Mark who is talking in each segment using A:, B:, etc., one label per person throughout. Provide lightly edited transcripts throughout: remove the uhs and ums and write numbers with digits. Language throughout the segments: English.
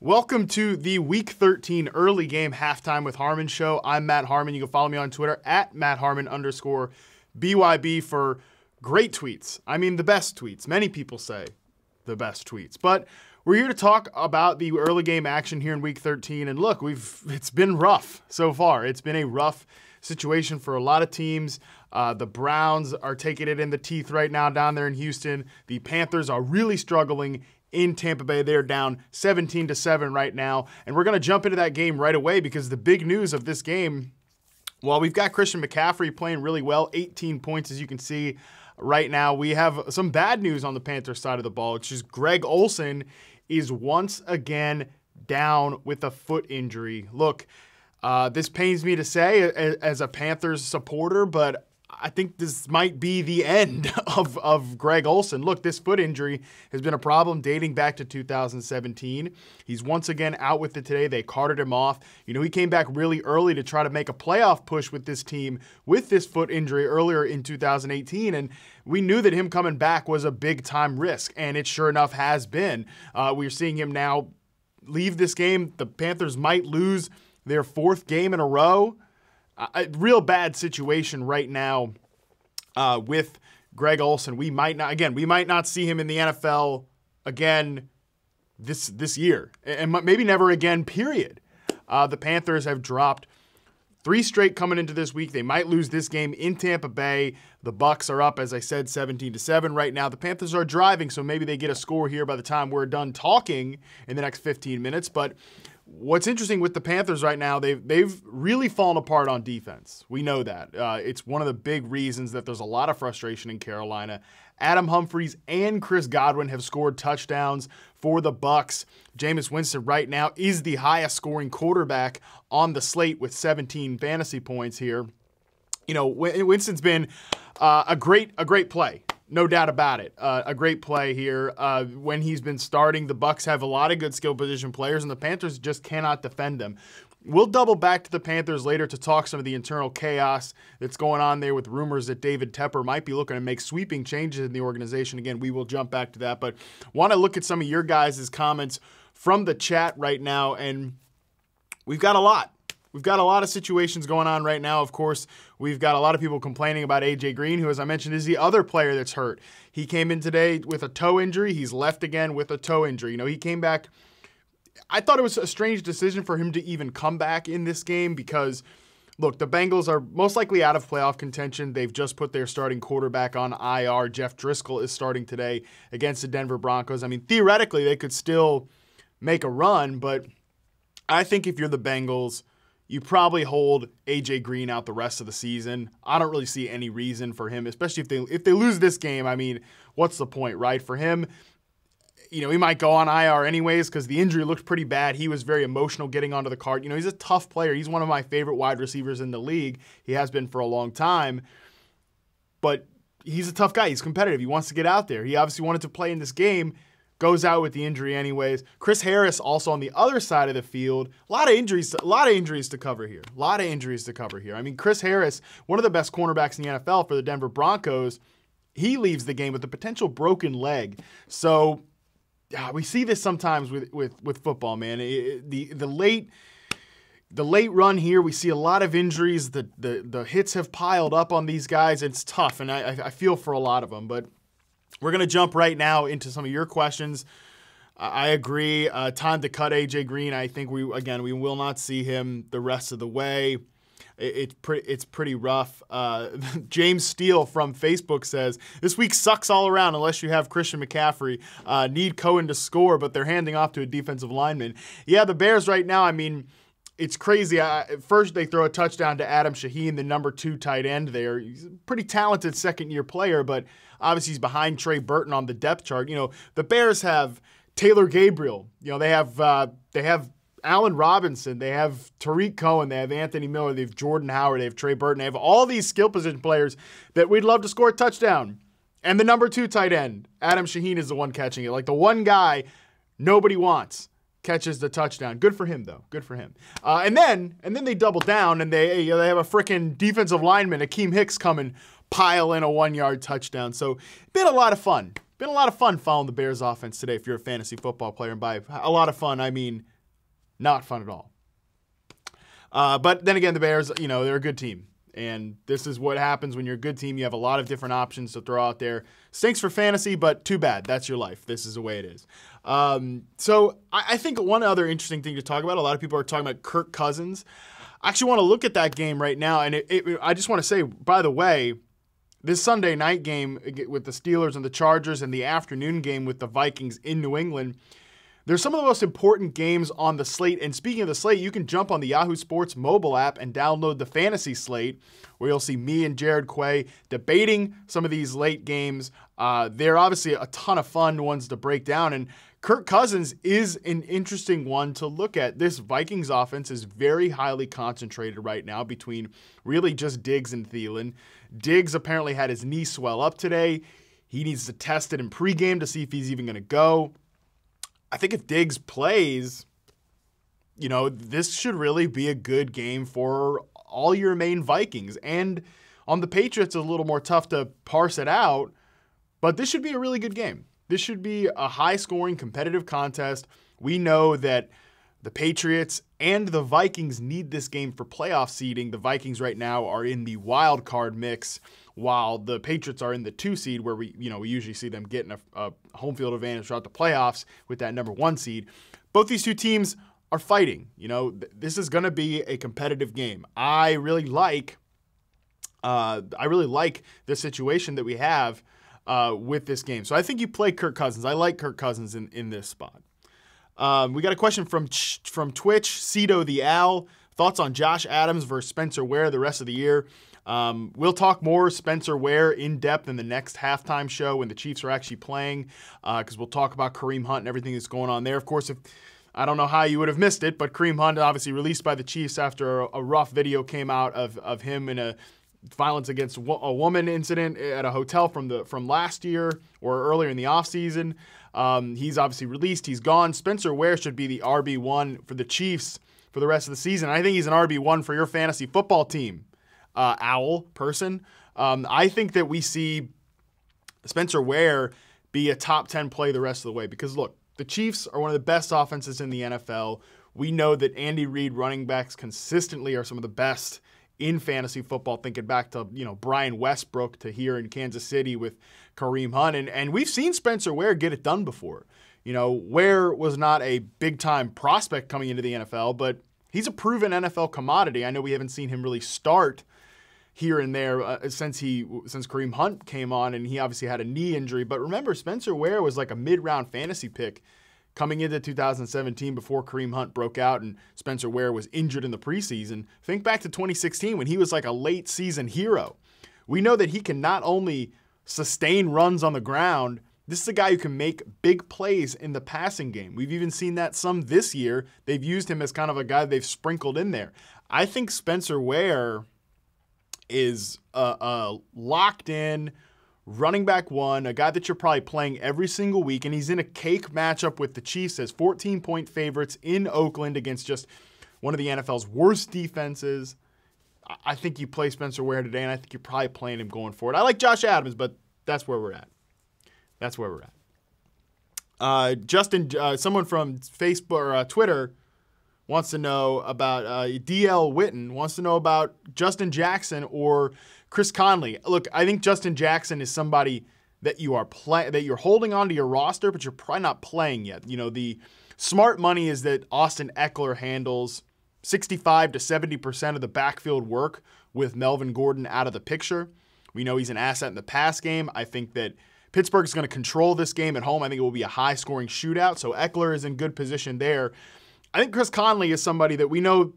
A: Welcome to the Week 13 early game halftime with Harmon show. I'm Matt Harmon. You can follow me on Twitter at @MattHarmon_BYB for great tweets. I mean, the best tweets. Many people say the best tweets. But we're here to talk about the early game action here in Week 13. And look, it's been rough so far. It's been a rough situation for a lot of teams. The Browns are taking it in the teeth right now down there in Houston. The Panthers are really struggling in Tampa Bay. They're down 17-7 right now. And we're going to jump into that game right away because the big news of this game, well, we've got Christian McCaffrey playing really well, 18 points as you can see right now. We have some bad news on the Panthers side of the ball. It's just Greg Olsen is once again down with a foot injury. Look, this pains me to say as a Panthers supporter, but I think this might be the end of Greg Olsen. Look, this foot injury has been a problem dating back to 2017. He's once again out with it today. They carted him off. You know, he came back really early to try to make a playoff push with this team with this foot injury earlier in 2018, and we knew that him coming back was a big-time risk, and it sure enough has been. We're seeing him now leave this game. The Panthers might lose their fourth game in a row. A real bad situation right now with Greg Olsen. We might not see him in the NFL again this year, and maybe never again, period. The Panthers have dropped 3 straight coming into this week. They might lose this game in Tampa Bay. The Bucs are up, as I said, 17-7 right now. The Panthers are driving, so maybe they get a score here by the time we're done talking in the next 15 minutes. But what's interesting with the Panthers right now, they've really fallen apart on defense. We know that. It's one of the big reasons that there's a lot of frustration in Carolina. Adam Humphries and Chris Godwin have scored touchdowns for the Bucs. Jameis Winston right now is the highest scoring quarterback on the slate with 17 fantasy points here. You know, Winston's been a great play. No doubt about it. A great play here. When he's been starting, the Bucs have a lot of good skill position players, and the Panthers just cannot defend them. We'll double back to the Panthers later to talk some of the internal chaos that's going on there with rumors that David Tepper might be looking to make sweeping changes in the organization. Again, we will jump back to that, but want to look at some of your guys' comments from the chat right now, and we've got a lot. We've got a lot of situations going on right now. Of course, we've got a lot of people complaining about A.J. Green, who, as I mentioned, is the other player that's hurt. He came in today with a toe injury. He's left again with a toe injury. You know, he came back. I thought it was a strange decision for him to even come back in this game because, look, the Bengals are most likely out of playoff contention. They've just put their starting quarterback on IR. Jeff Driscoll is starting today against the Denver Broncos. I mean, theoretically, they could still make a run, but I think if you're the Bengals, you probably hold A.J. Green out the rest of the season. I don't really see any reason for him, especially if they lose this game. I mean, what's the point, right? For him, you know, he might go on IR anyways because the injury looked pretty bad. He was very emotional getting onto the card. You know, he's a tough player. He's one of my favorite wide receivers in the league. He has been for a long time. But he's a tough guy. He's competitive. He wants to get out there. He obviously wanted to play in this game. Goes out with the injury anyways. Chris Harris also on the other side of the field. A lot of injuries to cover here. I mean, Chris Harris, one of the best cornerbacks in the NFL for the Denver Broncos, he leaves the game with a potential broken leg. So we see this sometimes with football, man. The late run here, we see a lot of injuries. The hits have piled up on these guys. It's tough, and I feel for a lot of them, but we're going to jump right now into some of your questions. I agree. Time to cut A.J. Green. I think we will not see him the rest of the way. It's pretty rough. James Steele from Facebook says, this week sucks all around unless you have Christian McCaffrey. Need Cohen to score, but they're handing off to a defensive lineman. Yeah, the Bears right now, I mean, it's crazy. First, they throw a touchdown to Adam Shaheen, the number 2 tight end there. He's a pretty talented second-year player, but obviously he's behind Trey Burton on the depth chart. You know, the Bears have Taylor Gabriel. You know, they have Allen Robinson. They have Tariq Cohen. They have Anthony Miller. They have Jordan Howard. They have Trey Burton. They have all these skill position players that we'd love to score a touchdown. And the number 2 tight end, Adam Shaheen, is the one catching it. Like the one guy nobody wants catches the touchdown. Good for him, though. Good for him. And then they double down, and they have a freaking defensive lineman, Akeem Hicks, come and pile in a 1-yard touchdown. So been a lot of fun. been a lot of fun following the Bears offense today if you're a fantasy football player. And by a lot of fun, I mean not fun at all. But then again, the Bears, they're a good team. And this is what happens when you're a good team. You have a lot of different options to throw out there. Stinks for fantasy, but too bad. That's your life. This is the way it is. So I think one other interesting thing to talk about, a lot of people are talking about Kirk Cousins. I actually want to look at that game right now. And I just want to say, by the way, this Sunday night game with the Steelers and the Chargers and the afternoon game with the Vikings in New England, there's some of the most important games on the slate. And speaking of the slate, you can jump on the Yahoo Sports mobile app and download the Fantasy Slate, where you'll see me and Jared Quay debating some of these late games. They're obviously a ton of fun ones to break down. And Kirk Cousins is an interesting one to look at. This Vikings offense is very highly concentrated right now between really just Diggs and Thielen. Diggs apparently had his knee swell up today. He needs to test it in pregame to see if he's even going to go. I think if Diggs plays, this should really be a good game for all your main Vikings. And on the Patriots, it's a little more tough to parse it out, but this should be a really good game. This should be a high-scoring, competitive contest. We know that the Patriots and the Vikings need this game for playoff seeding. The Vikings right now are in the wild card mix, while the Patriots are in the 2 seed, where we usually see them getting a home field advantage throughout the playoffs with that number 1 seed. Both these two teams are fighting. This is going to be a competitive game. I really like the situation that we have with this game. So I think you play Kirk Cousins. I like Kirk Cousins in this spot. We got a question from Twitch, Cito the Owl. Thoughts on Josh Adams versus Spencer Ware the rest of the year? We'll talk more Spencer Ware in depth in the next halftime show when the Chiefs are actually playing, because we'll talk about Kareem Hunt and everything that's going on there. Of course, I don't know how you would have missed it, but Kareem Hunt obviously released by the Chiefs after a rough video came out of him in a violence against a woman incident at a hotel from last year or earlier in the offseason. He's obviously released. He's gone. Spencer Ware should be the RB1 for the Chiefs for the rest of the season. I think he's an RB1 for your fantasy football team, Owl person. I think that we see Spencer Ware be a top 10 play the rest of the way because, look, the Chiefs are one of the best offenses in the NFL. We know that Andy Reid running backs consistently are some of the best in fantasy football, thinking back to, Brian Westbrook to here in Kansas City with Kareem Hunt. And we've seen Spencer Ware get it done before. Ware was not a big-time prospect coming into the NFL, but he's a proven NFL commodity. I know we haven't seen him really start here and there since Kareem Hunt came on, and he obviously had a knee injury. But remember, Spencer Ware was like a mid-round fantasy pick coming into 2017 before Kareem Hunt broke out and Spencer Ware was injured in the preseason. Think back to 2016 when he was like a late season hero. We know that he can not only sustain runs on the ground, this is a guy who can make big plays in the passing game. We've even seen that some this year. They've used him as kind of a guy they've sprinkled in there. I think Spencer Ware is a locked in running back one, a guy that you're probably playing every single week, and he's in a cake matchup with the Chiefs as 14-point favorites in Oakland against just one of the NFL's worst defenses. I think you play Spencer Ware today, and I think you're probably playing him going forward. I like Josh Adams, but that's where we're at. That's where we're at. Justin, someone from Facebook or Twitter wants to know about DL Witten, wants to know about Justin Jackson or Chris Conley. Look, I think Justin Jackson is somebody that you are that you're holding onto your roster, but you're probably not playing yet. The smart money is that Austin Eckler handles 65 to 70% of the backfield work with Melvin Gordon out of the picture. We know he's an asset in the pass game. I think that Pittsburgh's going to control this game at home. I think it will be a high-scoring shootout, so Eckler is in good position there. I think Chris Conley is somebody that we know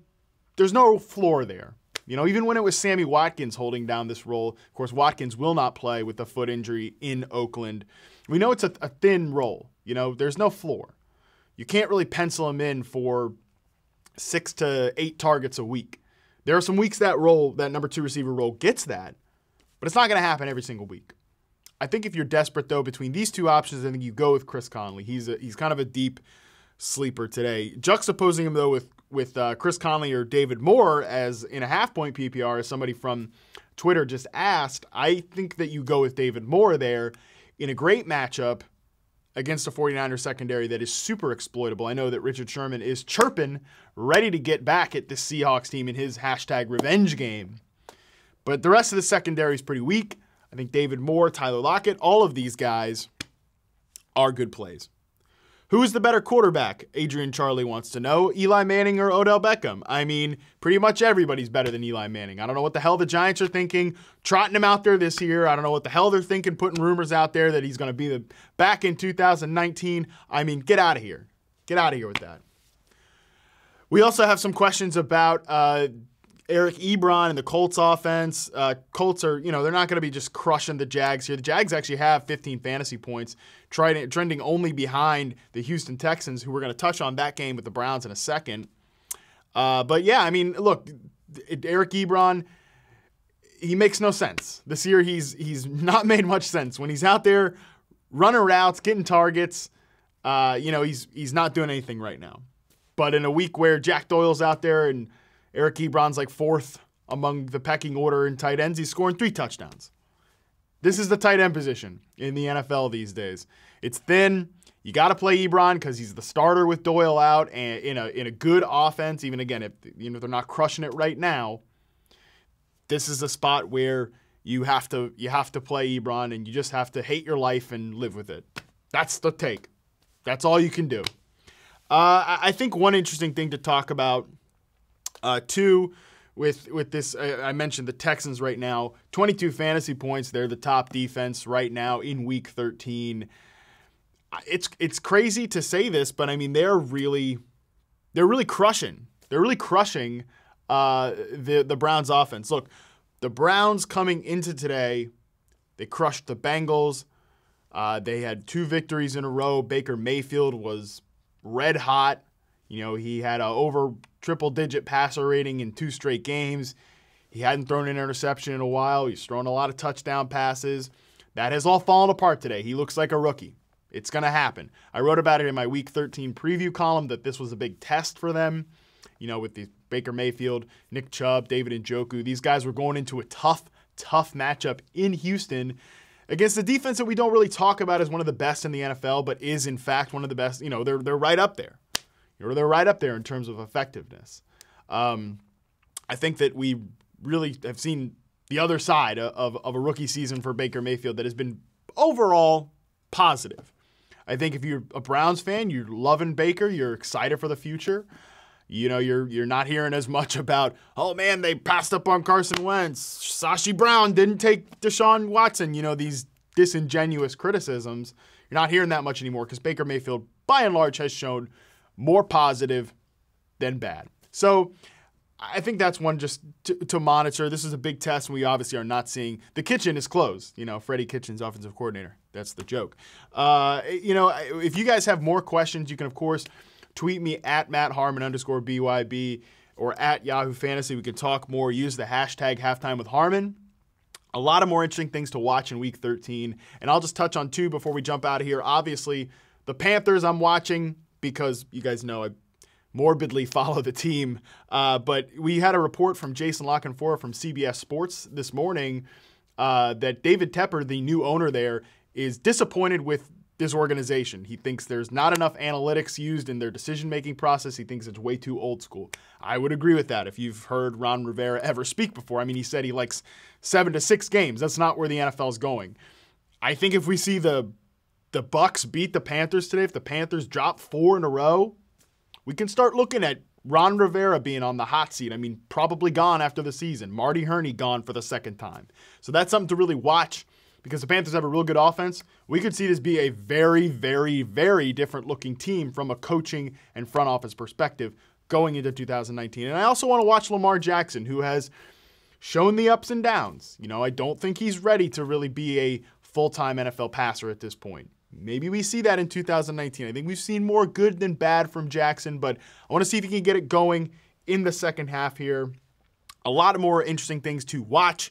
A: there's no floor there. Even when it was Sammy Watkins holding down this role, of course, Watkins will not play with a foot injury in Oakland. We know it's a thin role. There's no floor. You can't really pencil him in for 6 to 8 targets a week. There are some weeks that number 2 receiver role gets that, but it's not going to happen every single week. I think if you're desperate, though, between these two options, I think you go with Chris Conley. He's kind of a deep sleeper today. Juxtaposing him, though, with Chris Conley or David Moore as in a half-point PPR, as somebody from Twitter just asked, I think that you go with David Moore there in a great matchup against a 49ers secondary that is super exploitable. I know that Richard Sherman is chirping, ready to get back at the Seahawks team in his hashtag revenge game. But the rest of the secondary is pretty weak. I think David Moore, Tyler Lockett, all of these guys are good plays. Who is the better quarterback? Adrian Charlie wants to know. Eli Manning or Odell Beckham? I mean, pretty much everybody's better than Eli Manning. I don't know what the hell the Giants are thinking, trotting him out there this year. I don't know what the hell they're thinking, putting rumors out there that he's going to be back in 2019. I mean, get out of here. Get out of here with that. We also have some questions about Eric Ebron and the Colts offense. Colts are, they're not going to be just crushing the Jags here. The Jags actually have 15 fantasy points, trending only behind the Houston Texans, who we're going to touch on that game with the Browns in a second. But yeah, I mean, look, Eric Ebron, he makes no sense. This year he's not made much sense. When he's out there running routes, getting targets, he's not doing anything right now. But in a week where Jack Doyle's out there and Eric Ebron's like fourth among the pecking order in tight ends, he's scoring 3 touchdowns. This is the tight end position in the NFL these days. It's thin. You got to play Ebron because he's the starter with Doyle out, and in a good offense. Even again, if they're not crushing it right now, this is a spot where you have to play Ebron, and you just have to hate your life and live with it. That's the take. That's all you can do. I think one interesting thing to talk about. Two, with this, I mentioned the Texans right now, 22 fantasy points. They're the top defense right now in Week 13. It's crazy to say this, but I mean they're really crushing. They're really crushing the Browns offense. Look, the Browns coming into today, they crushed the Bengals. They had 2 victories in a row. Baker Mayfield was red hot. He had a over triple-digit passer rating in 2 straight games. He hadn't thrown an interception in a while. He's thrown a lot of touchdown passes. That has all fallen apart today. He looks like a rookie. It's going to happen. I wrote about it in my Week 13 preview column that this was a big test for them. With the Baker Mayfield, Nick Chubb, David Njoku. These guys were going into a tough matchup in Houston against a defense that we don't really talk about as one of the best in the NFL, but is in fact one of the best. They're right up there. They're right up there in terms of effectiveness. I think that we really have seen the other side of a rookie season for Baker Mayfield that has been overall positive. I think if you're a Browns fan, you're loving Baker, you're excited for the future. You're not hearing as much about, oh man, they passed up on Carson Wentz. Sashi Brown didn't take Deshaun Watson. These disingenuous criticisms. You're not hearing that much anymore because Baker Mayfield, by and large, has shown more positive than bad. So I think that's one just to monitor. This is a big test, and we obviously are not seeing. The kitchen is closed. Freddie Kitchens, offensive coordinator. That's the joke. If you guys have more questions, you can, of course, tweet me at @Harmon_BYB or at Yahoo Fantasy. We can talk more. Use the hashtag #HalftimeWithHarmon. A lot of more interesting things to watch in Week 13. And I'll just touch on 2 before we jump out of here. Obviously, the Panthers I'm watching, because you guys know I morbidly follow the team. But we had a report from Jason Lockenfora from CBS Sports this morning that David Tepper, the new owner there, is disappointed with this organization. He thinks there's not enough analytics used in their decision-making process. He thinks it's way too old school. I would agree with that if you've heard Ron Rivera ever speak before. I mean, he said he likes 7 to 6 games. That's not where the NFL is going. I think if we see the Bucs beat the Panthers today, if the Panthers drop 4 in a row, we can start looking at Ron Rivera being on the hot seat. I mean, probably gone after the season. Marty Hurney gone for the 2nd time. So that's something to really watch because the Panthers have a real good offense. We could see this be a very, very, very different looking team from a coaching and front office perspective going into 2019. And I also want to watch Lamar Jackson, who has shown the ups and downs. I don't think he's ready to really be a full-time NFL passer at this point. Maybe we see that in 2019. I think we've seen more good than bad from Jackson, but I want to see if he can get it going in the second half here. A lot of more interesting things to watch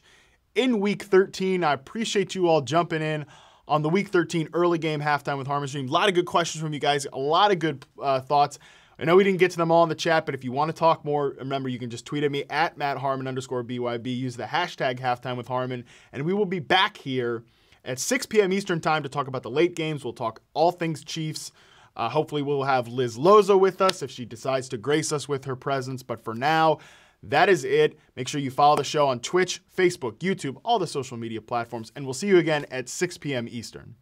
A: in Week 13. I appreciate you all jumping in on the Week 13 early game halftime with Harmon stream. A lot of good questions from you guys. A lot of good thoughts. I know we didn't get to them all in the chat, but if you want to talk more, remember you can just tweet at me at @MattHarmon_BYB. Use the hashtag halftime with Harmon, and we will be back here at 6 p.m. Eastern time to talk about the late games. We'll talk all things Chiefs. Hopefully we'll have Liz Lozo with us if she decides to grace us with her presence. But for now, that is it. Make sure you follow the show on Twitch, Facebook, YouTube, all the social media platforms, and we'll see you again at 6 p.m. Eastern.